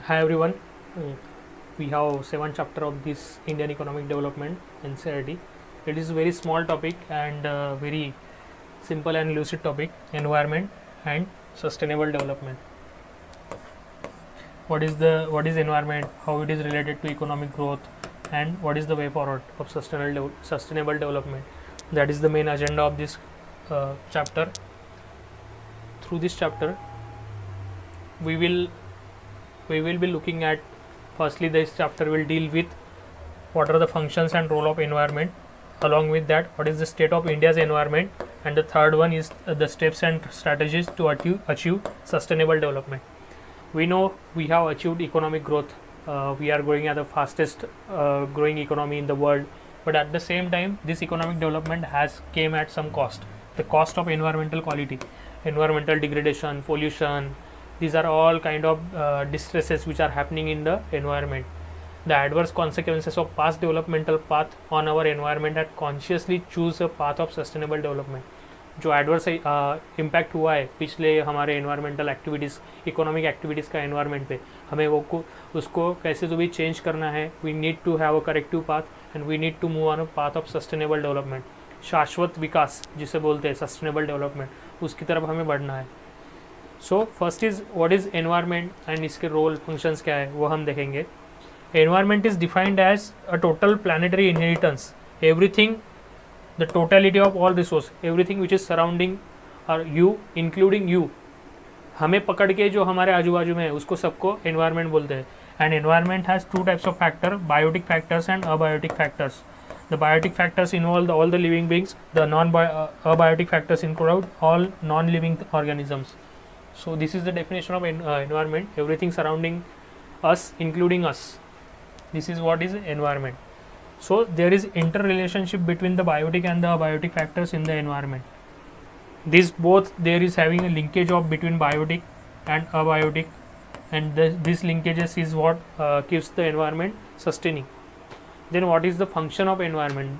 Hi everyone. Mm, We have seventh chapter of this Indian economic development NCERT. It is a very small topic and very simple and lucid topic: environment and sustainable development. What is environment? How it is related to economic growth, and what is the way forward of sustainable development? That is the main agenda of this chapter. Through this chapter, we will we will be looking at, firstly, this chapter will deal with what are the functions and role of environment. Along with that, what is the state of India's environment, and the third one is the steps and strategies to achieve sustainable development. We know we have achieved economic growth. We are growing at the fastest growing economy in the world, but at the same time this economic development has came at some cost. The cost of environmental quality, environmental degradation, pollution, these are all kind of distresses which are happening in the environment. The adverse consequences of past developmental path on our environment and consciously choose a path of sustainable development. जो adverse impact हुआ है पिछले हमारे environmental activities, economic activities का environment पे, हमें उसको कैसे तो भी चेंज करना है. We need to have a corrective path and we need to move on a path of sustainable development. शाश्वत विकास जिसे बोलते हैं, सस्टेनेबल डेवलपमेंट, उसकी तरफ हमें बढ़ना है. So first is what is environment and इसके रोल फंक्शंस क्या है वो हम देखेंगे. Environment is defined as a total planetary inheritance. Everything, the totality of all resource, everything which is surrounding or you, including you, हमें पकड़ के जो हमारे आजू बाजू में है उसको सबको environment बोलते हैं. And environment has two types of factor: biotic factors and abiotic factors. The biotic factors involve all the living beings. The abiotic factors include all non-living organisms. So this is the definition of environment. Everything surrounding us, including us. This is what is environment. So there is interrelationship between the biotic and the abiotic factors in the environment. This both, there is having a linkage of between biotic and abiotic, and this linkages is what keeps the environment sustaining. Then what is the function of environment?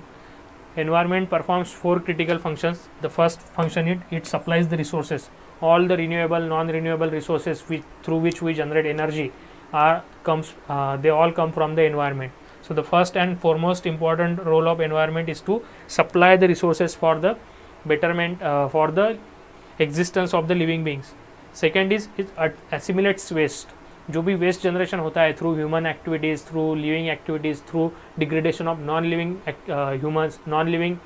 Environment performs four critical functions. The first function, it supplies the resources. All the renewable, non-renewable resources through which we generate energy they all come from the environment. So the first and foremost important role of environment is to supply the resources for the betterment, for the existence of the living beings. Second is it assimilates waste. जो भी waste generation होता है through human activities, through living activities, through degradation of non living humans, non living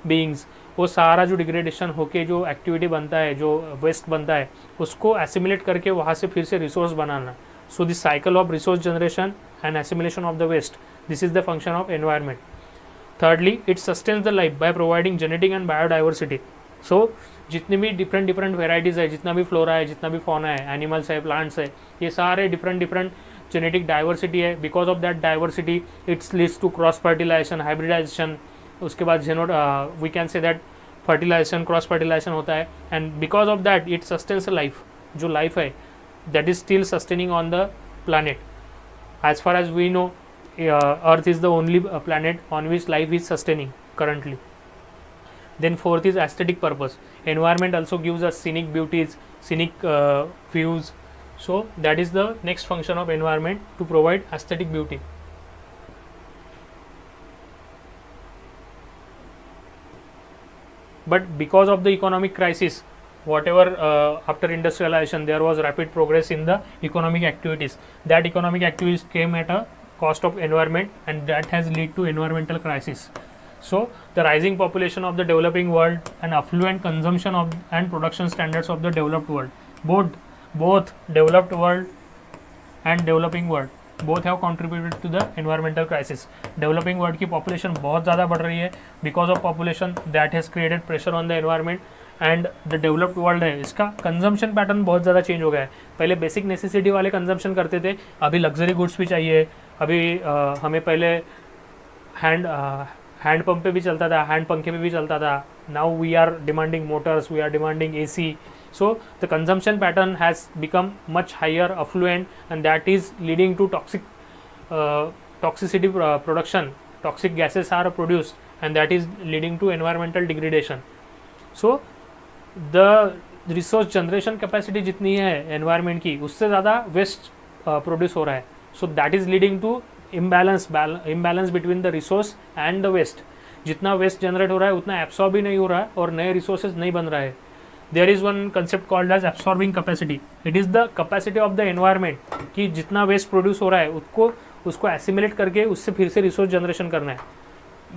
beings, वो सारा जो degradation होके जो activity बनता है, जो वेस्ट बनता है, उसको एसिमुलेट करके वहाँ से फिर से resource banana. So this cycle of resource generation and assimilation of the waste, this is the function of environment. Thirdly, it sustains the life by providing genetic and biodiversity. So जितनी भी different varieties है, जितना भी flora है, जितना भी fauna है, animals है, प्लांट्स है, ये सारे डिफरेंट जेनेटिक डाइवर्सिटी है. Because of that diversity it's leads to cross fertilisation, hybridisation. उसके बाद we can say that fertilisation, cross fertilisation होता है, and because of that it sustains life. जो लाइफ है that is still sustaining on the planet. As far as we know, Earth is the only planet on which life is sustaining currently. Then fourth is aesthetic purpose. Environment also gives us scenic beauties, scenic views. So that is the next function of environment, to provide aesthetic beauty. But because of the economic crisis, whatever after industrialization there was rapid progress in the economic activities. That economic activities came at a cost of environment, and that has led to environmental crisis. So the rising population of the developing world and affluent consumption of and production standards of the developed world, both developed world and developing world, both have contributed to the environmental crisis. Developing world की population बहुत ज़्यादा बढ़ रही है. Because of population, that has created pressure on the environment. And the developed world है, इसका consumption pattern बहुत ज़्यादा चेंज हो गया है. पहले बेसिक नेसेसिटी वाले कंजम्पशन करते थे, अभी लग्जरी गुड्स भी चाहिए. अभी हमें पहले हैंड पंप पे भी चलता था, हैंड पंखे पे भी चलता था. Now we are demanding motors, we are demanding AC. So the consumption pattern has become much higher, affluent, and that is leading to toxicity production. Toxic gases are produced, and that is leading to environmental degradation. So the resource generation capacity जितनी है environment की, उससे ज़्यादा waste produce हो रहा है. So that is leading to imbalance between the resource and the waste. जितना waste generate हो रहा है उतना एब्सॉर्ब भी नहीं हो रहा है और नए रिसोर्सेज नहीं बन रहा है. There is one concept called as absorbing capacity. It is the capacity of the environment कि जितना वेस्ट प्रोड्यूस हो रहा है उसको एसिमुलेट करके उससे फिर से रिसोर्स जनरेशन करना है.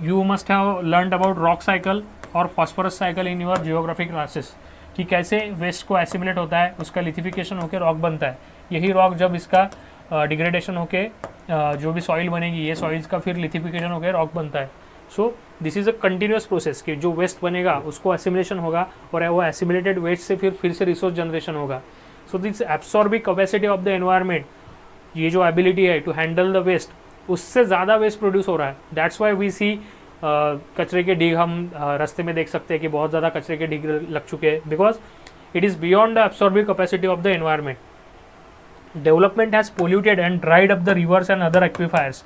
You must have learned about rock cycle और phosphorus cycle in your geographic classes कि कैसे वेस्ट को एसिमुलेट होता है, उसका लिथिफिकेशन होकर रॉक बनता है. यही रॉक जब इसका डिग्रेडेशन होके जो भी सॉइल बनेगी ये सॉइल्स का फिर लिथिफिकेशन होकर रॉक बनता है. So this is a continuous process कि जो वेस्ट बनेगा उसको एसिमुलेशन होगा और वो एसिमुलेटेड वेस्ट से फिर से रिसोर्स जनरेशन होगा. So this absorbing capacity of the environment, ये जो एबिलिटी है टू हैंडल द वेस्ट, उससे ज़्यादा वेस्ट प्रोड्यूस हो रहा है. दैट्स वाई वी सी कचरे के डिग हम रास्ते में देख सकते हैं कि बहुत ज़्यादा कचरे के डिग लग चुके हैं because it is beyond the absorbing capacity of the environment. Development has polluted and dried up the rivers and other aquifers.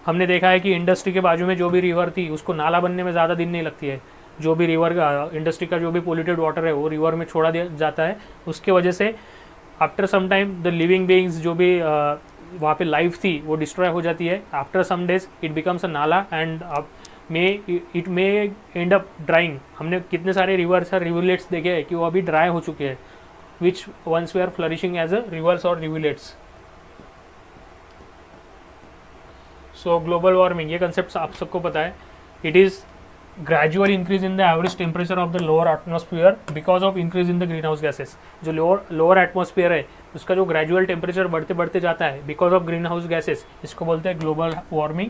हमने देखा है कि इंडस्ट्री के बाजू में जो भी रिवर थी उसको नाला बनने में ज़्यादा दिन नहीं लगती है. जो भी रिवर इंडस्ट्री का जो भी पोल्यूटेड वाटर है वो रिवर में छोड़ा दिया जाता है. उसके वजह से after some time the living beings जो भी वहाँ पे लाइफ थी वो डिस्ट्रॉय हो जाती है. After some days it becomes a nala and it may end up drying. हमने कितने सारे रिवर्स और रिवुलेट्स देखे हैं कि वो अभी ड्राई हो चुके हैं which once they are flourishing as a rivers और रिवुलेट्स. सो ग्लोबल वार्मिंग ये कंसेप्ट आप सबको पता है. It is gradual increase in the average temperature of the lower atmosphere because of increase in the green house gases. जो lower atmosphere है उसका जो ग्रेजुअल टेम्परेचर बढ़ते बढ़ते जाता है because of green house gases, इसको बोलते हैं ग्लोबल वार्मिंग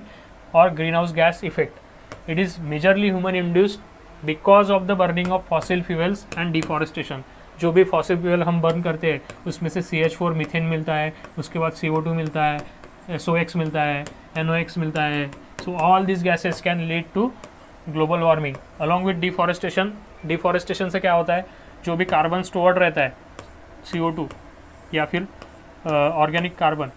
और green house gas effect. It is majorly human induced because of the burning of fossil fuels and deforestation. जो भी फॉसिल फ्यूल हम बर्न करते हैं उसमें से CH4 मीथेन मिलता है, उसके बाद CO2 मिलता है, SOx मिलता है, NOx मिलता है. So all this gases can lead to global warming along with deforestation. Deforestation से क्या होता है, जो भी कार्बन स्टोर्ड रहता है CO2 या फिर ऑर्गेनिक कार्बन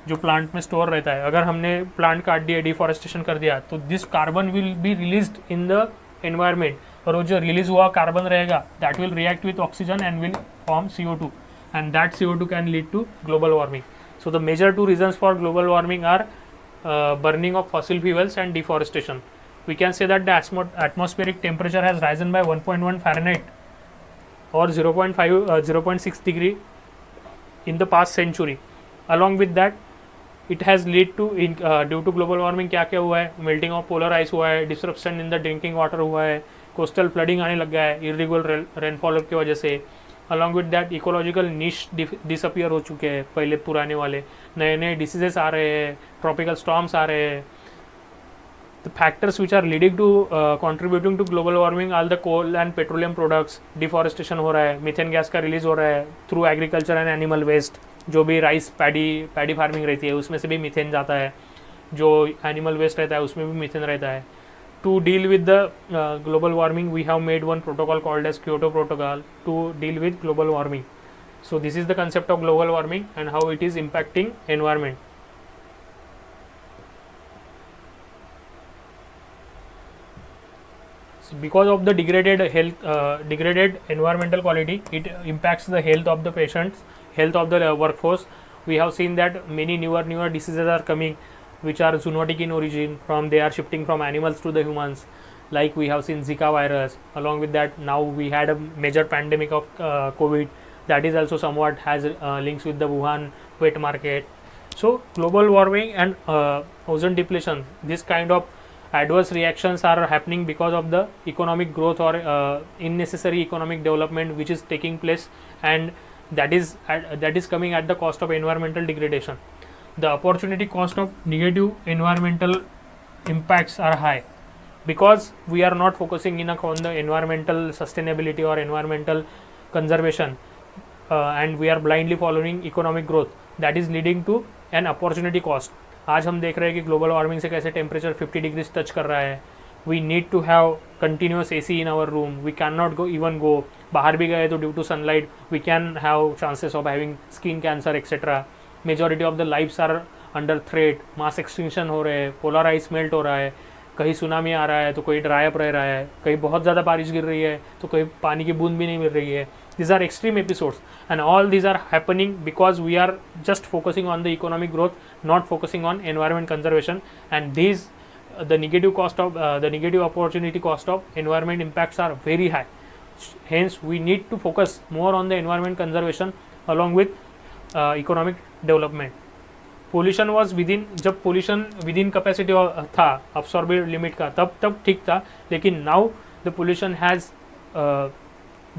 जो प्लांट में स्टोर रहता है, अगर हमने प्लांट काट दिया, डिफॉरेस्टेशन कर दिया तो this carbon will be released in the environment. और वो जो रिलीज हुआ कार्बन रहेगा that will react with oxygen and will form CO2 and that CO2 can lead to global warming. So the major two reasons for global warming are burning of fossil fuels and deforestation. We can say that the atmospheric temperature has risen by 1.1 Fahrenheit or 0.6 degree in the past century. Along with that, it has led to due to global warming क्या क्या हुआ है, melting of polar ice हुआ है, disruption in the drinking water हुआ है, coastal flooding आने लग गया है irregular rainfall की वजह से. अलॉन्ग विद दैट इकोलॉजिकल निश डिसअपियर हो चुके हैं, पहले पुराने वाले नए नए डिसीजेस आ रहे हैं, ट्रॉपिकल स्टॉर्म्स आ रहे हैं. The factors which are leading to contributing to global warming are the coal and petroleum products. Deforestation हो रहा है, मीथेन गैस का रिलीज हो रहा है through agriculture and animal waste. जो भी राइस पैडी फार्मिंग रहती है उसमें से भी मीथेन जाता है, जो एनिमल वेस्ट रहता है उसमें भी मीथेन रहता है. To deal with the global warming, we have made one protocol called as Kyoto Protocol to deal with global warming. So this is the concept of global warming and how it is impacting environment. So because of the degraded environmental quality, it impacts the health of the patients, health of the workforce. We have seen that many newer diseases are coming which are zoonotic in origin, they are shifting from animals to the humans, like we have seen Zika virus. Along with that, now we had a major pandemic of COVID that is also somewhat has links with the Wuhan wet market. So global warming and ozone depletion, this kind of adverse reactions are happening because of the economic growth or unnecessary economic development which is taking place, and that is coming at the cost of environmental degradation. The opportunity cost of negative environmental impacts are high because we are not focusing enough on the environmental sustainability or environmental conservation, and we are blindly following economic growth. That is leading to an opportunity cost. आज हम देख रहे हैं कि global warming से कैसे temperature 50 degrees touch कर रहा है. We need to have continuous AC in our room. We can not go बाहर भी गए तो due to sunlight we can have chances of having skin cancer etcetera. Majority of the lifes are under threat. Mass extinction हो रहे हैं, polar ice melt हो रहा है, कहीं सुनामी आ रहा है तो कोई ड्राई अप रह रहा है, कहीं बहुत ज़्यादा बारिश गिर रही है तो कहीं पानी की बूंद भी नहीं मिल रही है. These are extreme episodes, and all these are happening because we are just focusing on the economic growth, not focusing on environment conservation. And these the negative cost of the negative opportunity cost of environment impacts are very high. Hence we need to focus more on the environment conservation along with economic development. Pollution was within, जब pollution within capacity था अब्सॉर्बेड limit का, तब ठीक था, लेकिन now the pollution has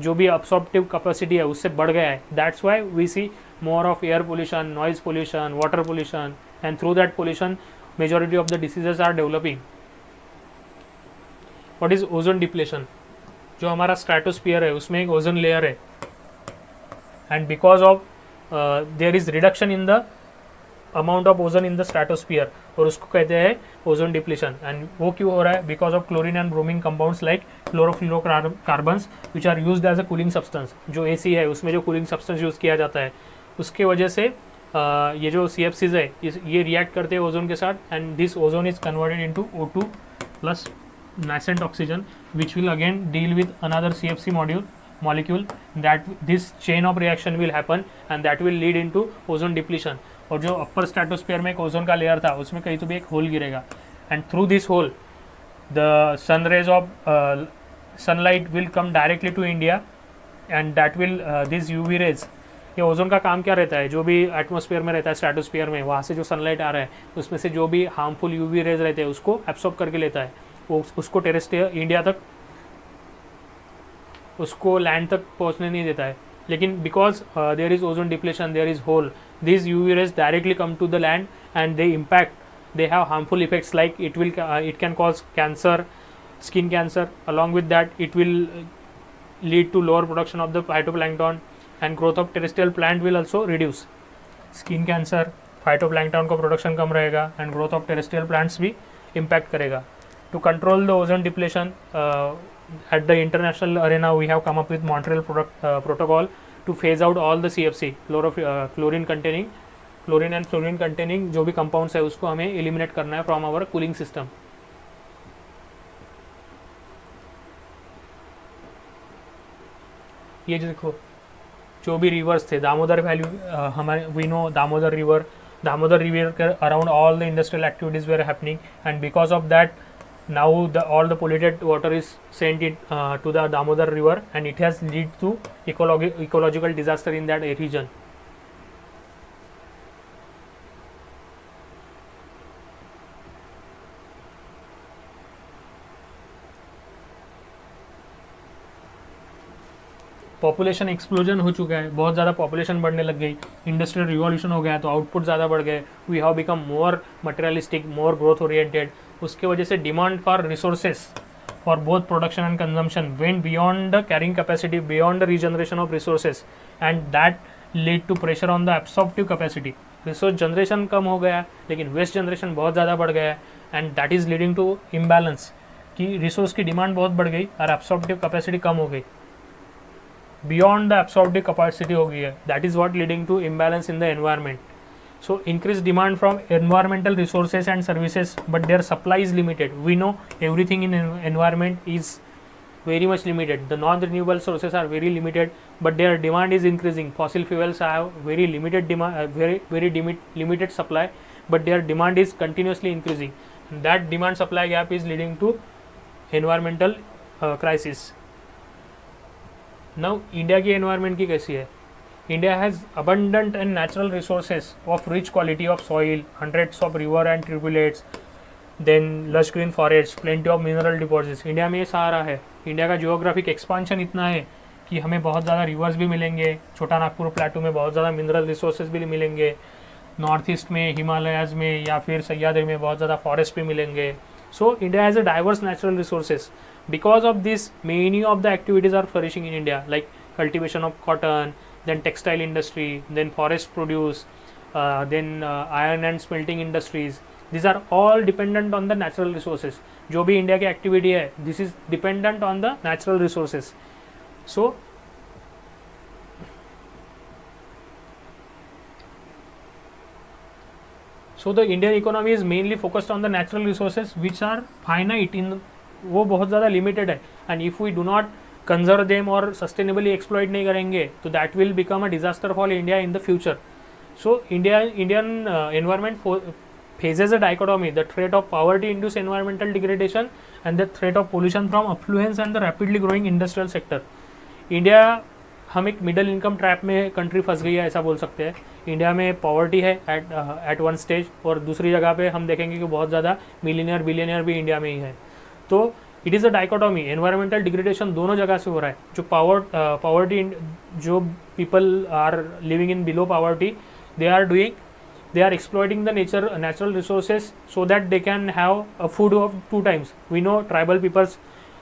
जो भी अब्सॉर्प्टिव capacity है उससे बढ़ गया है. That's why we see more of air pollution, noise pollution, water pollution, and through that pollution majority of the diseases are developing. What is ozone depletion? जो हमारा stratosphere है उसमें एक ओजोन लेयर है, and because of there is reduction in the amount of ozone in the stratosphere, और उसको कहते हैं ओजोन डिप्लीशन. एंड वो क्यों हो रहा है? Because of chlorine and bromine compounds like chlorofluorocarbons which are used as a cooling substance. जो एसी है उसमें जो कूलिंग सब्सटेंस यूज़ किया जाता है, उसके वजह से ये जो CFCs है ये रिएक्ट करते हैं ओजोन के साथ, and this ozone is converted into O2 plus nascent oxygen, which will again deal with another CFC molecule. That this chain of reaction will happen and that will lead into ozone depletion. और जो अपर stratosphere में एक ozone का layer था उसमें कहीं तो भी एक होल गिरेगा, and through this hole the sun rays of sunlight will come directly to India, and that will this UV rays. ये ओजोन का काम क्या रहता है? जो भी एटमॉस्फेयर में रहता है, स्ट्रेटोस्फीयर में, वहाँ से जो सनलाइट आ रहा है उसमें से जो भी हार्मफुल UV रेज रहते हैं उसको एब्सॉर्ब करके लेता है, उसको टेरेस्ट्रियल इंडिया तक, उसको लैंड तक पहुंचने नहीं देता है. लेकिन because there is ozone depletion, there is hole, this UV rays directly come to the land and they impact, they have harmful effects like it can cause cancer, skin cancer. Along with that, it will lead to lower production of the phytoplankton, and growth of terrestrial plant will also reduce. Skin cancer, phytoplankton का production कम रहेगा, and growth of terrestrial plants भी impact करेगा. To control the ozone depletion at the international arena, we have come up with Montreal protocol to phase out all the CFC, chlorine and fluorine containing जो भी compounds है उसको हमें eliminate करना है from our cooling system. ये देखो जो भी रिवर्स थे, दामोदर वैल्यू, हमारे वी नो दामोदर रिवर के around all the industrial activities were happening, and because of that now all the polluted water is sent to the Damodar river, and it has lead to ecological disaster in that region. Population explosion हो चुका है, बहुत ज़्यादा population बढ़ने लग गई, industrial revolution हो गया तो आउटपुट ज़्यादा बढ़ गए, we have become more materialistic, more growth oriented. उसके वजह से demand for resources for both production and consumption went beyond the carrying capacity, beyond the regeneration of resources, and that lead to pressure on the absorptive capacity. Resource generation कम हो गया लेकिन waste generation बहुत ज़्यादा बढ़ गया है, and that is leading to imbalance कि रिसोर्स की डिमांड बहुत बढ़ गई और एब्सॉर्प्टिव कैपेसिटी कम हो गई, बियॉन्ड द एब्सॉर्प्टिव कैपेसिटी हो गई है. That is what leading to imbalance in the environment. So increased demand from environmental resources and services, but their supply is limited. We know everything in environment is very much limited. The non-renewable sources are very limited, but their demand is increasing. Fossil fuels have very limited demand, very limited supply, but their demand is continuously increasing. And that demand supply gap is leading to environmental crisis. Now India की environment की कैसी है? India has abundant and natural resources of rich quality of soil, hundreds of river and tributaries, then lush green forests, plenty of mineral deposits. India में ये सारा है. India का geographic expansion इतना है कि हमें बहुत ज़्यादा रिवर्स भी मिलेंगे, छोटा नागपुर प्लेटू में बहुत ज़्यादा मिनरल रिसोर्सेज भी मिलेंगे, नॉर्थ ईस्ट में हिमालयाज में या फिर सह्याद्री में बहुत ज़्यादा फॉरेस्ट भी मिलेंगे. So India has a diverse natural resources. Because of this many of the activities are flourishing in India, like cultivation of cotton, then textile industry, then forest produce, then iron and smelting industries. These are all dependent on the natural resources. जो भी India की activity है, this is dependent on the natural resources. So the Indian economy is mainly focused on the natural resources which are finite in, वो बहुत ज़्यादा limited है, and if we do not conserve them और sustainably exploit नहीं करेंगे तो that will become a disaster for India in the future. So Indian environment faces a dichotomy: the threat of poverty induced environmental degradation and the threat of pollution from affluence and the rapidly growing industrial sector. India हम एक middle income trap में country फंस गई है ऐसा बोल सकते हैं. इंडिया में पॉवर्टी है एट वन स्टेज, और दूसरी जगह पे हम देखेंगे कि बहुत ज़्यादा मिलीनियर बिलियनियर भी इंडिया में ही है. तो it is a dichotomy. Environmental degradation दोनों जगह से हो रहा है. जो पॉवर्टी जो people are living in below poverty, they are exploiting the natural resources so that they can have a food of 2 times. We know tribal peoples,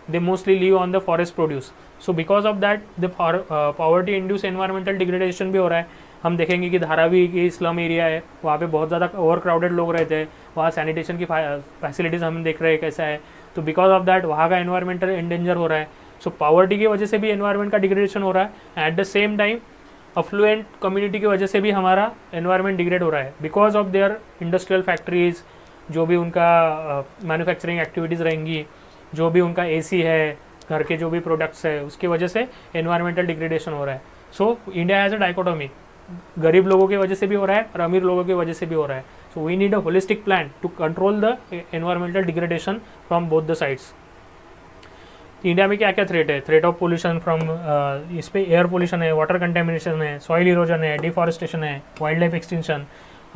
they mostly live on the forest produce. So because of that the poverty induced environmental degradation भी हो रहा है. हम देखेंगे कि धारावी की slum area है, वहाँ पे बहुत ज़्यादा ओवर क्राउडेड लोग रहते हैं, वहाँ सैनिटेशन की फैसिलिटीज़ हम देख रहे हैं कैसा है. तो बिकॉज ऑफ दैट वहाँ का एनवायरमेंटल एंडेंजर हो रहा है. सो पॉवर्टी की वजह से भी एनवायरमेंट का डिग्रेडेशन हो रहा है. At the same time affluent community की वजह से भी हमारा एनवायरनमेंट डिग्रेड हो रहा है because of there industrial factories, जो भी उनका मैन्युफैक्चरिंग एक्टिविटीज़ रहेंगी, जो भी उनका एसी है, घर के जो भी प्रोडक्ट्स है, उसकी वजह से एनवायरमेंटल डिग्रेडेशन हो रहा है. सो इंडिया हैज़ अ डाइकोटॉमी. गरीब लोगों की वजह से भी हो रहा है और अमीर लोगों की वजह से भी हो रहा है. So we need a holistic plan to control the environmental degradation from both the sides. India में क्या क्या थ्रेट है? थ्रेट ऑफ पोल्यूशन फ्रॉम इस पे एयर पोल्यूशन है, वाटर कंटेमिनेशन है, सॉइल इरोजन है, डिफॉरेस्टेशन है, wild life extinction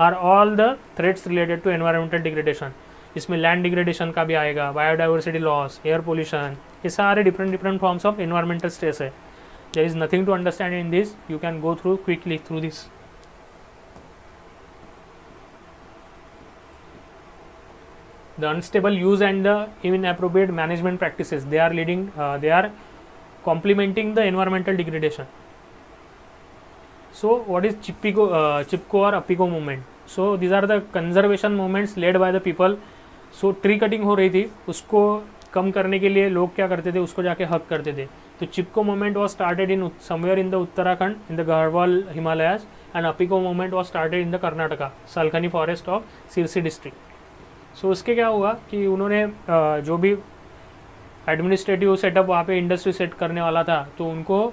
are all the threats related to environmental degradation. इसमें लैंड डिग्रेडेशन का भी आएगा, बायोडाइवर्सिटी लॉस, एयर पोल्यूशन, ये सारे different forms of environmental stress है. There is nothing to understand in this, you can go through quickly through this. The unstable use and the inappropriate management practices, they are complementing the environmental degradation. So what is Chipko or Apiko movement? So these are the conservation movements led by the people. So tree cutting हो रही थी, उसको कम करने के लिए लोग क्या करते थे, उसको जाके हक करते थे. तो Chipko movement was started in somewhere in the Uttarakhand in the Garhwal Himalayas, and Appiko movement was started in the Karnataka Salkani forest of Sirsi district. So उसके क्या हुआ कि उन्होंने जो भी एडमिनिस्ट्रेटिव सेटअप वहाँ पे इंडस्ट्री सेट करने वाला था, तो उनको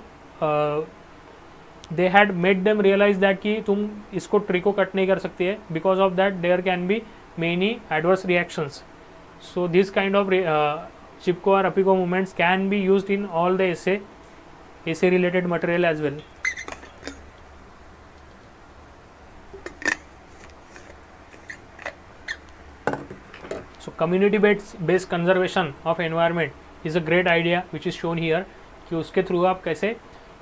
they had made them realise that कि तुम इसको ट्री को कट नहीं कर सकती है, because of that there can be many adverse reactions. So this kind of Chipko और Appiko movements can be used in all the essay related material as well. So community based conservation of environment is a great idea which is shown here, कि उसके through आप कैसे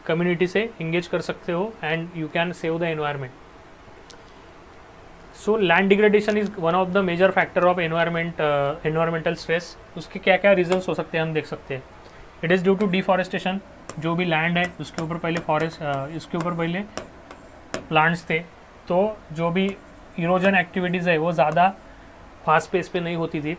community से engage कर सकते हो and you can save the environment. So land degradation is one of the major factor of environmental stress. उसके क्या क्या रीजंस हो सकते हैं हम देख सकते हैं. It is due to deforestation. जो भी लैंड है उसके ऊपर पहले इसके ऊपर पहले प्लांट्स थे, तो जो भी इरोजन एक्टिविटीज़ है वो ज़्यादा फास्ट पेस पे नहीं होती थी.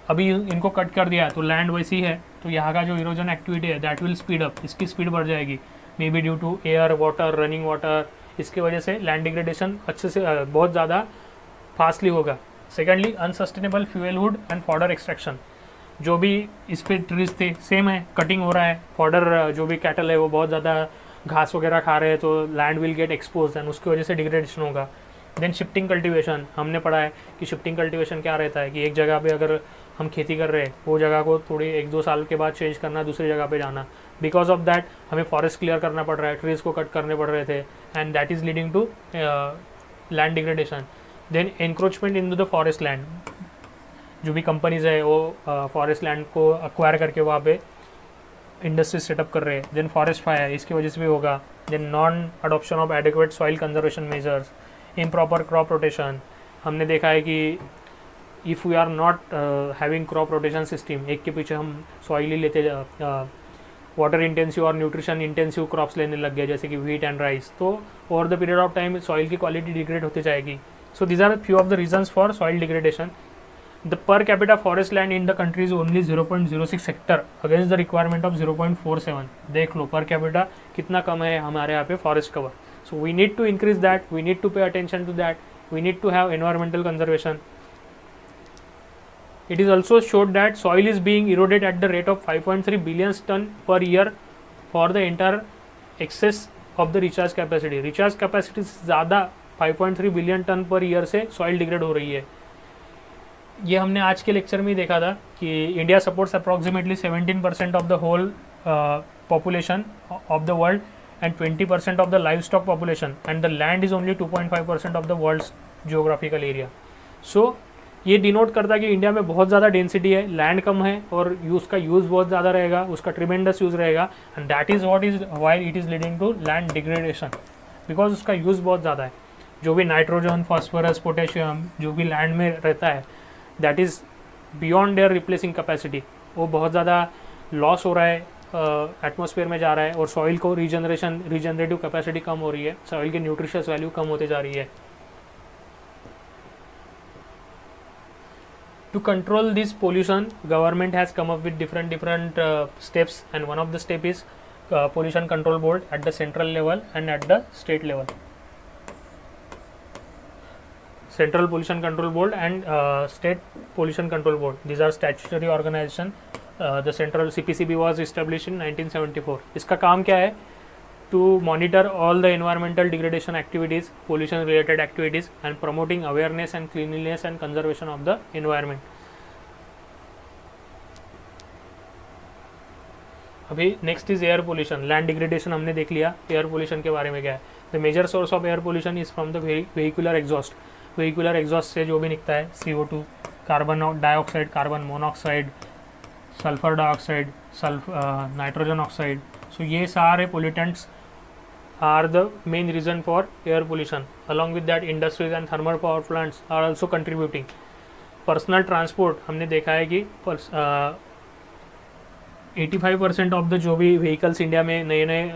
अभी इनको कट कर दिया तो लैंड वैसी है, तो यहाँ का जो इरोजन एक्टिविटी है दैट विल स्पीड अप, इसकी स्पीड बढ़ जाएगी, may be due to air, water, running water. इसकी वजह से लैंड डिग्रेडेशन अच्छे से बहुत ज़्यादा फास्टली होगा. Secondly unsustainable fuelwood and fodder extraction. जो भी इस पे ट्रीज थे सेम है, कटिंग हो रहा है. फॉडर जो भी कैटल है वो बहुत ज़्यादा घास वगैरह खा रहे हैं, तो land will get expose and उसकी वजह से डिग्रेडेशन होगा. Then shifting cultivation. हमने पढ़ा है कि शिफ्टिंग कल्टीवेशन क्या रहता है कि एक जगह पे अगर हम खेती कर रहे हैं, वो जगह को थोड़ी 1-2 साल के बाद चेंज करना, दूसरी जगह पे जाना. बिकॉज ऑफ दैट हमें फॉरेस्ट क्लियर करना पड़ रहा है, ट्रीज़ को कट करने पड़ रहे थे, and that is leading to land degradation. Then encroachment in to the forest land. जो भी कंपनीज है वो फॉरेस्ट लैंड को अक्वायर करके वहाँ पे इंडस्ट्री सेटअप कर रहे हैं. देन फॉरेस्ट फायर, इसकी वजह से भी होगा. Then non adoption of adequate soil conservation measures, improper crop rotation. हमने देखा है कि if we are not having crop rotation system, एक के पीछे हम सॉइल ही लेते वाटर इंटेंसिव और न्यूट्रिशन इंटेंसिव क्रॉप्स लेने लग गए, जैसे कि व्हीट एंड राइस, तो over the period of time soil की क्वालिटी डिग्रेड होती जाएगी. So these are few of the reasons for soil degradation. The per capita forest land in the country is only 0.06 Hector against the requirement of 0.47. देख लो per capita कितना कम है हमारे यहाँ पे forest cover. So we need to increase that, we need to pay attention to that, we need to have environmental conservation. It is also showed that soil is being eroded at the rate of 5.3 billion ton per year for the inter excess of the recharge capacity. Recharge capacity से ज़्यादा 5.3 billion ton per year से soil degrade हो रही है. ये हमने आज के लेक्चर में ही देखा था कि India supports approximately 17% of the whole population of the world and 20% of the live stock population and the land is only 2.5% of the world's geographical area. So ये डिनोट करता है कि इंडिया में बहुत ज़्यादा डेंसिटी है, लैंड कम है और उसका यूज़ बहुत ज़्यादा रहेगा, उसका ट्रिमेंडस यूज़ रहेगा and that is what is why it is leading to land degradation, because उसका यूज़ बहुत ज़्यादा है. जो भी नाइट्रोजन, फॉस्फोरस, पोटेशियम जो भी लैंड में रहता है that is beyond their replacing capacity, वो बहुत ज़्यादा लॉस हो रहा है, एटमॉस्फेयर में जा रहा है और सॉइल को रीजनरेटिव कैपेसिटी कम हो रही है, सॉइल की न्यूट्रिशियस वैल्यू कम होते जा रही है. To control this pollution, government has come up with different steps, and one of the step is pollution control board at the central level and at the state level. Central pollution control board and state pollution control board, these are statutory organization. The central CPCB was established in 1974. इसका काम क्या है? To monitor all the environmental degradation activities, pollution related activities and promoting awareness and cleanliness and conservation of the environment. अभी next is air pollution. Land degradation हमने देख लिया, air pollution के बारे में क्या है. The major source of air pollution is from the vehicular exhaust. Vehicular exhaust से जो भी निकलता है CO2, carbon dioxide, carbon monoxide, sulphur dioxide, nitrogen oxide. So ये सारे pollutants are the main reason for air pollution. Along with that, industries and thermal power plants are also contributing. Personal transport हमने देखा है कि 85% of the जो भी vehicles India में नए नए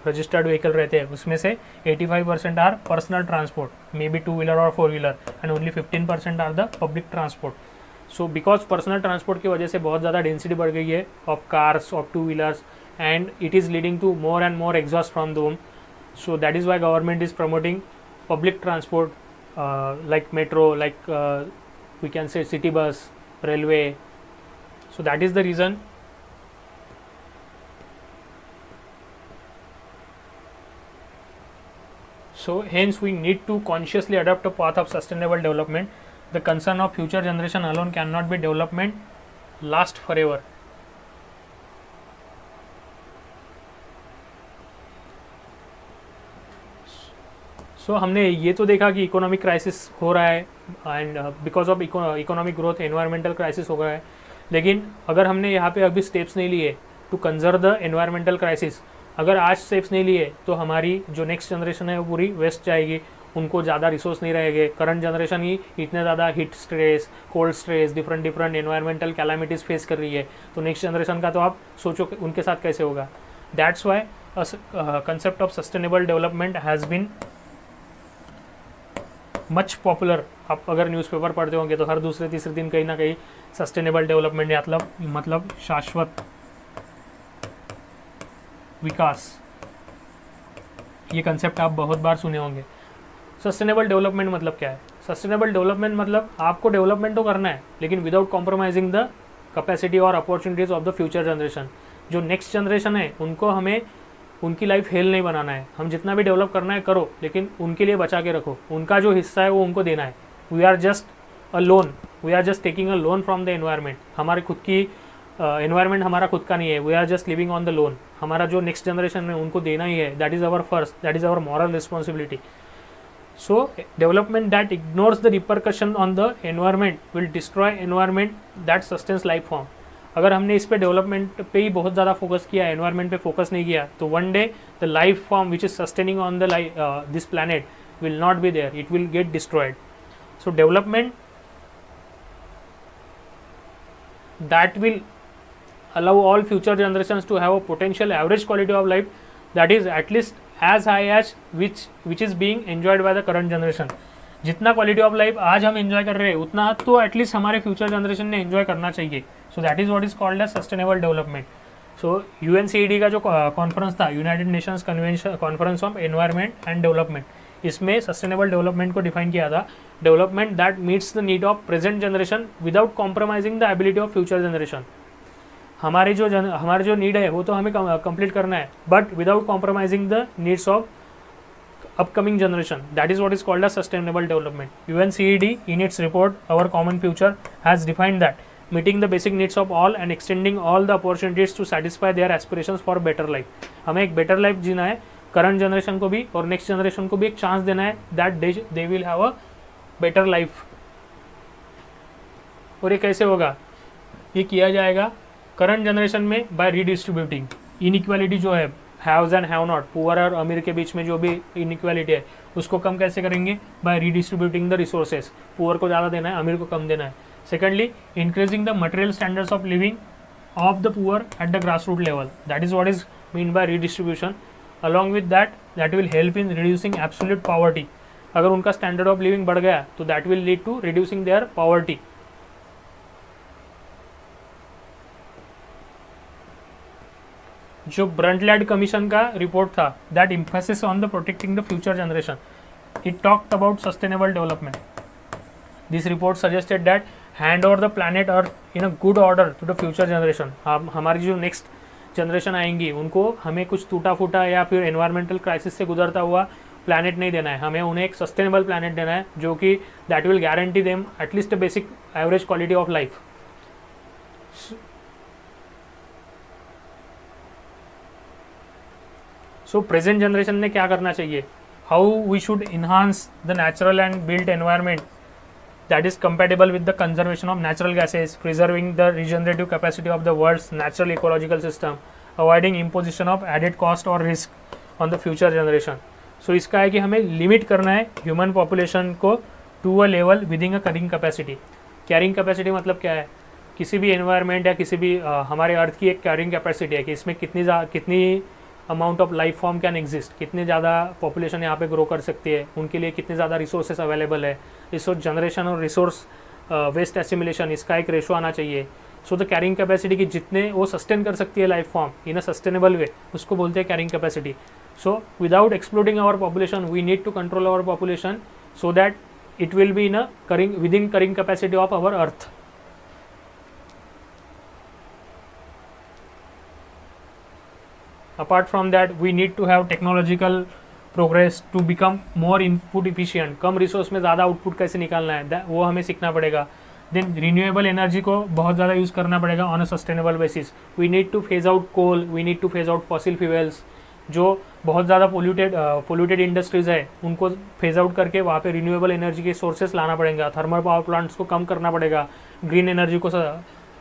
रजिस्टर्ड व्हीकल रहते हैं उसमें से 85% are personal transport, may be 2 wheeler और 4 wheeler and only 15% are the public transport. So because personal transport की वजह से बहुत ज़्यादा डेंसिटी बढ़ गई है of cars, of 2 wheelers and it is leading to more and more exhaust from them. So that is why government is promoting public transport like metro, like we can say city bus, railway. So that is the reason. So hence we need to consciously adopt a path of sustainable development. The concern of future generation alone cannot be development last forever. सो हमने ये तो देखा कि economic crisis हो रहा है and because of economic growth environmental crisis हो रहा है. लेकिन अगर हमने यहाँ पे अभी स्टेप्स नहीं लिए to conserve the environmental crisis, अगर आज स्टेप्स नहीं लिए तो हमारी जो नेक्स्ट जनरेशन है वो पूरी वेस्ट जाएगी, उनको ज़्यादा रिसोर्स नहीं रहेंगे. करंट जनरेशन ही इतने ज़्यादा heat stress, cold stress, different environmental calamities face कर रही है, तो नेक्स्ट जनरेशन का तो आप सोचो उनके साथ कैसे होगा. That's why concept of sustainable development has been much popular. आप अगर न्यूज़पेपर पढ़ते होंगे तो हर दूसरे तीसरे दिन कहीं ना कहीं सस्टेनेबल डेवलपमेंट मतलब शाश्वत विकास, ये कंसेप्ट आप बहुत बार सुने होंगे. सस्टेनेबल डेवलपमेंट मतलब क्या है? सस्टेनेबल डेवलपमेंट मतलब आपको डेवलपमेंट तो करना है लेकिन विदाउट कॉम्प्रोमाइजिंग द कैपेसिटी और opportunities of the future generation. जो नेक्स्ट जनरेशन है उनको हमें उनकी लाइफ हेल नहीं बनाना है. हम जितना भी डेवलप करना है करो लेकिन उनके लिए बचा के रखो, उनका जो हिस्सा है वो उनको देना है. We are just a loan, we are just taking a loan from the environment. हमारी खुद की एनवायरनमेंट हमारा खुद का नहीं है, we are just living on the loan. हमारा जो नेक्स्ट जनरेशन है उनको देना ही है. That is our first, that is our moral responsibility. So development that ignores the repercussion on the environment will destroy environment that sustains life form. अगर हमने इस पे डेवलपमेंट पे ही बहुत ज़्यादा फोकस किया, एनवायरनमेंट पे फोकस नहीं किया, तो one day the life form which is sustaining on the this planet will not be there, it will get destroyed. So development that will allow all future generations to have a potential average quality of life that is at least as high as which is being enjoyed by the current generation. जितना quality of life आज हम enjoy कर रहे हैं उतना तो at least हमारे future generation ने एंजॉय करना चाहिए. So that is what is called as sustainable development. So UNCED का जो कॉन्फ्रेंस था, United Nations conference of environment and development, इसमें सस्टेनेबल डेवलपमेंट को डिफाइन किया था, development that meets the need of present generation without compromising the ability of future generation. हमारे जो need है वो तो हमें कंप्लीट करना है, but without compromising the needs of upcoming generation. That is what is called as sustainable development. UNCED in its report Our Common Future has defined that meeting the basic needs of all and extending all the opportunities to satisfy their aspirations for better life. हमें एक better life जीना है, current generation को भी और next generation को भी एक chance देना है that they will have a better life. और ये कैसे होगा? ये किया जाएगा करंट जनरेशन में बाय रीडिस्ट्रीब्यूटिंग इनइक्वालिटी जो है, haves and have not, poor और अमीर के बीच में जो भी इनइक्वालिटी है उसको कम कैसे करेंगे? By redistributing the resources. Poor को ज़्यादा देना है, अमीर को कम देना है. Secondly, increasing the material standards of living of the poor at the grass root level. That is what is mean by redistribution. Along with that will help in reducing absolute poverty. अगर उनका standard of living बढ़ गया तो that will lead to reducing their poverty. जो Brundtland commission का report था, that emphasis on the protecting the future generation, it talked about sustainable development. This report suggested that hand over the planet earth in a good order to the future generation. हमारी जो next generation आएंगी उनको हमें कुछ टूटा फूटा या फिर एनवायरमेंटल क्राइसिस से गुजरता हुआ प्लैनेट नहीं देना है, हमें उन्हें एक सस्टेनेबल प्लैनेट देना है जो कि that will guarantee them at least basic average quality of life. So present generation ने क्या करना चाहिए? How we should enhance the natural and built environment that is compatible with the conservation of natural gases, preserving the regenerative capacity of the world's natural ecological system, avoiding imposition of added cost or risk on the future generation. So इसका है कि हमें limit करना है human population को to a level within a carrying capacity. Carrying capacity मतलब क्या है? किसी भी एनवायरनमेंट या किसी भी हमारे अर्थ की एक कैरिंग कैपेसिटी है कि इसमें कितनी amount of life form can exist, कितनी ज़्यादा पॉपुलेशन यहाँ पे ग्रो कर सकती है, उनके लिए कितने ज़्यादा रिसोर्सेज अवेलेबल है. रिसोर्स जनरेशन और रिसोर्स वेस्ट एसिमुलेशन, इसका एक रेशो आना चाहिए. सो द कैरिंग कैपेसिटी की जितने वो सस्टेन कर सकती है life form in a sustainable way, उसको बोलते हैं carrying capacity. So without exploding our population we need to control our population so that it will be in a caring within caring capacity of our earth. Apart from that, we need to have technological progress to become more input efficient. Come resource में ज़्यादा output कैसे निकालना है वो हमें सीखना पड़ेगा. Then renewable energy को बहुत ज़्यादा यूज़ करना पड़ेगा on a sustainable basis. We need to phase out coal, we need to phase out fossil fuels. जो बहुत ज़्यादा पोल्यूटेड इंडस्ट्रीज़ है उनको फेज आउट करके वहाँ पे रिन्यूएबल एनर्जी के सोर्सेस लाना पड़ेगा. थर्मल पावर प्लांट्स को कम करना पड़ेगा. ग्रीन एनर्जी को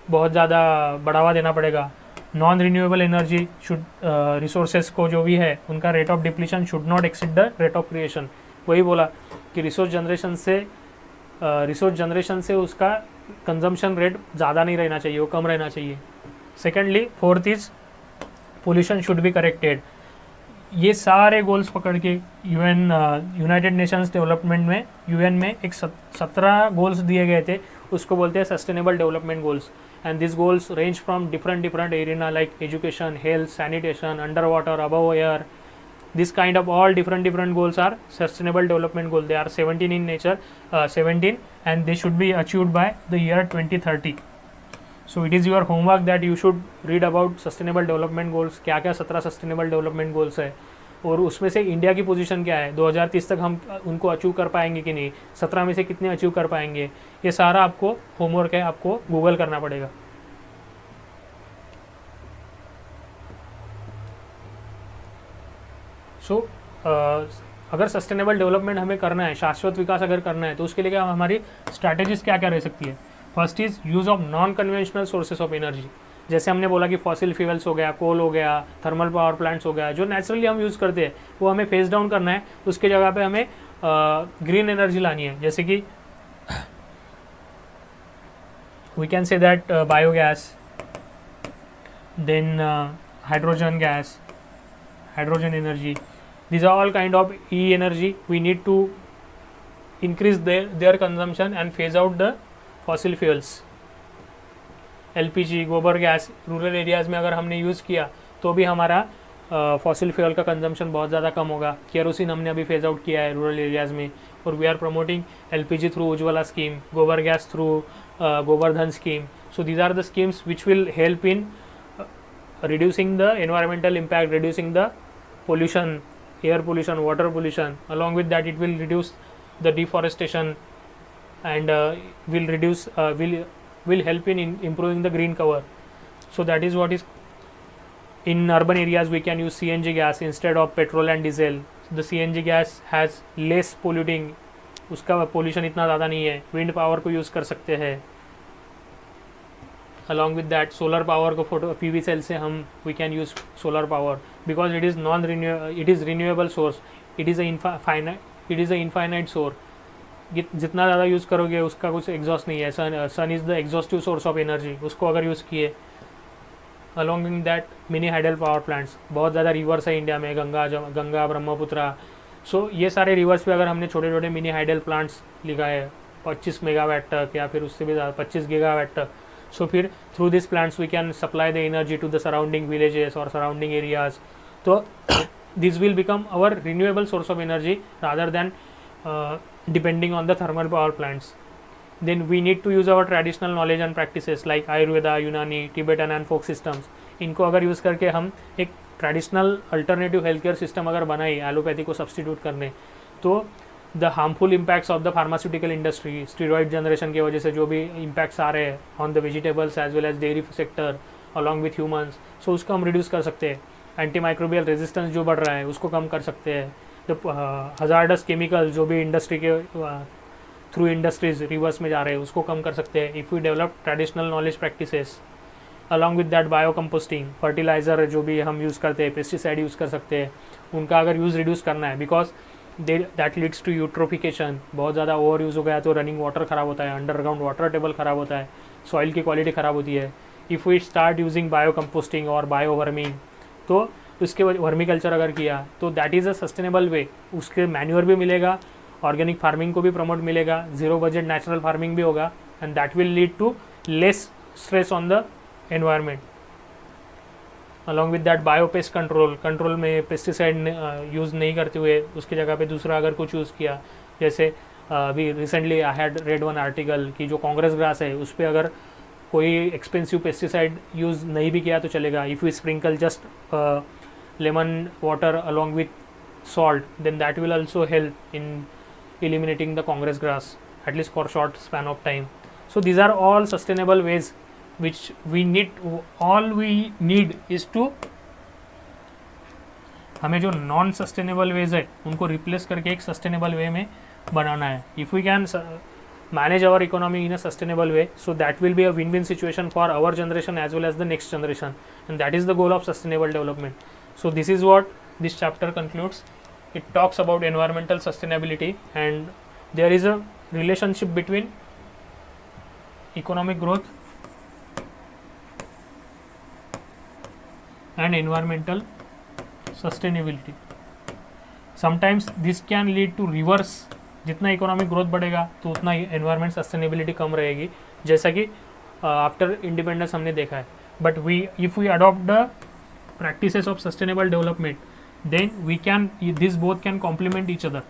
बहुत ज़्यादा बढ़ावा देना पड़ेगा. Non renewable energy should resources को जो भी है उनका rate of depletion should not exceed the rate of creation. वही बोला कि रिसोर्स जनरेशन से उसका कंजम्पशन रेट ज़्यादा नहीं रहना चाहिए, वो कम रहना चाहिए. Secondly, fourth is pollution should be corrected. ये सारे गोल्स पकड़ के यूनाइटेड नेशंस डेवलपमेंट में यूएन में एक 17 गोल्स दिए गए थे, उसको बोलते हैं sustainable development goals. And these goals range from different arena like education, health, sanitation, underwater, above air. This kind of all different goals are sustainable development goals. They are 17 in nature, 17, and they should be achieved by the year 2030. So it is your homework that you should read about sustainable development goals. क्या क्या 17 sustainable development goals है और उसमें से India की position क्या है, 2030 तक हम उनको अचीव कर पाएंगे कि नहीं, 17 में से कितने अचीव कर पाएंगे, ये सारा आपको होमवर्क है, आपको गूगल करना पड़ेगा. सो अगर सस्टेनेबल डेवलपमेंट हमें करना है, शाश्वत विकास अगर करना है, तो उसके लिए क्या हमारी स्ट्रैटेजीज क्या क्या रह सकती है? First is use of non conventional sources of energy. जैसे हमने बोला कि फॉसिल फ्यूल्स हो गया, कोल हो गया, थर्मल पावर प्लांट्स हो गया, जो नेचुरली हम यूज़ करते हैं वो हमें फेस डाउन करना है. उसके जगह पे हमें ग्रीन एनर्जी लानी है. जैसे कि we can say that biogas, then hydrogen gas, hydrogen energy. These are all kind of e-energy. We need to increase their consumption and phase out the fossil fuels. LPG, गोबर gas rural areas में अगर हमने use किया तो भी हमारा fossil fuel का consumption बहुत ज़्यादा कम होगा. केरोसिन हमने अभी फेज आउट किया है रूरल एरियाज़ में, और we are promoting LPG through Ujjwala scheme, gobar gas through Govardhan scheme. So these are the schemes which will help in reducing the environmental impact, reducing the pollution, air pollution, water pollution. Along with that, it will reduce the deforestation and will help in improving the green cover. So that is what is in urban areas. We can use CNG gas instead of petrol and diesel. The CNG gas has less polluting, उसका pollution इतना ज़्यादा नहीं है. Wind power को use कर सकते हैं. Along with that, solar power को फोटो PV cell से हम we can use solar power because it is renewable source. It is a infinite source. जितना ज़्यादा यूज़ करोगे उसका कुछ एग्जॉस्ट नहीं है. Sun is the exhaustive source of energy. उसको अगर यूज़ किए, along with that mini hydel power plants, बहुत ज़्यादा रिवर्स है इंडिया में, गंगा ब्रह्मपुत्रा. सो ये सारे रिवर्स पे अगर हमने छोटे छोटे मिनी हाइडल प्लांट्स लगाए 25 मेगावाट तक या फिर उससे भी ज़्यादा 25 गीगावाट तक, सो फिर through this plants we can supply the energy to the surrounding villages और सराउंडिंग एरियाज. तो this will become our renewable source of energy rather than depending on the thermal power plants. Then we need to use our traditional knowledge and practices like Ayurveda, Unani, Tibetan and folk systems. इनको अगर use करके हम एक traditional alternative health care system अगर बनाए allopathy को substitute करने, तो the harmful impacts of the pharmaceutical industry, steroid generation की वजह से जो भी इम्पैक्ट्स आ रहे हैं on the vegetables as well as dairy sector along with humans, so उसको हम रिड्यूस कर सकते हैं. एंटी माइक्रोबियल रेजिस्टेंस जो बढ़ रहा है उसको कम कर सकते हैं. हजार्डस केमिकल जो भी इंडस्ट्री के थ्रू इंडस्ट्रीज रिवर्स में जा रहे हैं उसको कम कर सकते हैं. If we develop traditional knowledge practices along with that bio composting, fertiliser जो भी हम यूज़ करते हैं, पेस्टिसाइड यूज़ कर सकते हैं, उनका अगर यूज़ रिड्यूस करना है because that leads to eutrophication. बहुत ज़्यादा ओवर यूज़ हो गया तो रनिंग वाटर ख़राब होता है, अंडरग्राउंड वाटर टेबल ख़राब होता है, सॉइल की क्वालिटी ख़राब होती है. If we start using bio composting और बायो वर्मिंग, तो उसके वर्मी कल्चर अगर किया तो that is a sustainable way. उसके मैन्योर भी मिलेगा, ऑर्गेनिक फार्मिंग को भी प्रमोट मिलेगा, जीरो बजट नेचुरल फार्मिंग भी होगा, and that will lead to less stress on the environment. Along with that biopest control में पेस्टिसाइड यूज़ नहीं करते हुए उसकी जगह पे दूसरा अगर कुछ यूज़ किया, जैसे अभी recently I had read one article कि जो कांग्रेस ग्रास है उस पर अगर कोई एक्सपेंसिव पेस्टिसाइड यूज़ नहीं भी किया तो चलेगा. If we sprinkle just lemon water along with salt, then that will also help in eliminating the congress grass at least for short span of time. So these are all sustainable ways which we need. All we need is to हमें जो non sustainable veg है उनको replace करके एक sustainable वे में बनाना है. If we can manage our economy in a sustainable way, so that will be a win-win situation for our generation as well as the next generation, and that is the goal of sustainable development. So this is what this chapter concludes. It talks about environmental sustainability, and there is a relationship between economic growth and environmental sustainability. Sometimes this can lead to reverse. जितना economic growth बढ़ेगा तो उतना environment sustainability कम रहेगी, जैसा कि after independence हमने देखा है. But if we adopt the practices of sustainable development, then we can this both can complement each other.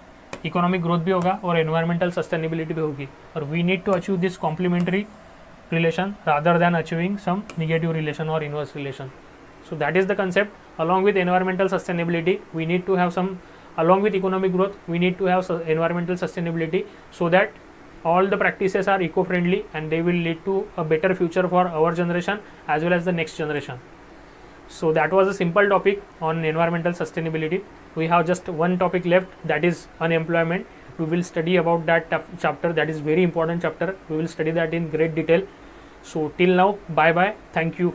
Economic growth भी होगा और एनवायरमेंटल सस्टेनेबिलिटी भी होगी, और we need to achieve this complementary relation rather than achieving some negative relation or inverse relation. So that is the concept. Along with environmental sustainability, we need to have some, along with economic growth, we need to have environmental sustainability, so that all the practices are eco-friendly and they will lead to a better future for our generation as well as the next generation. So that was a simple topic on environmental sustainability. We have just one topic left, that is unemployment. We will study about that chapter, that is very important chapter. We will study that in great detail. So till now, bye bye, thank you.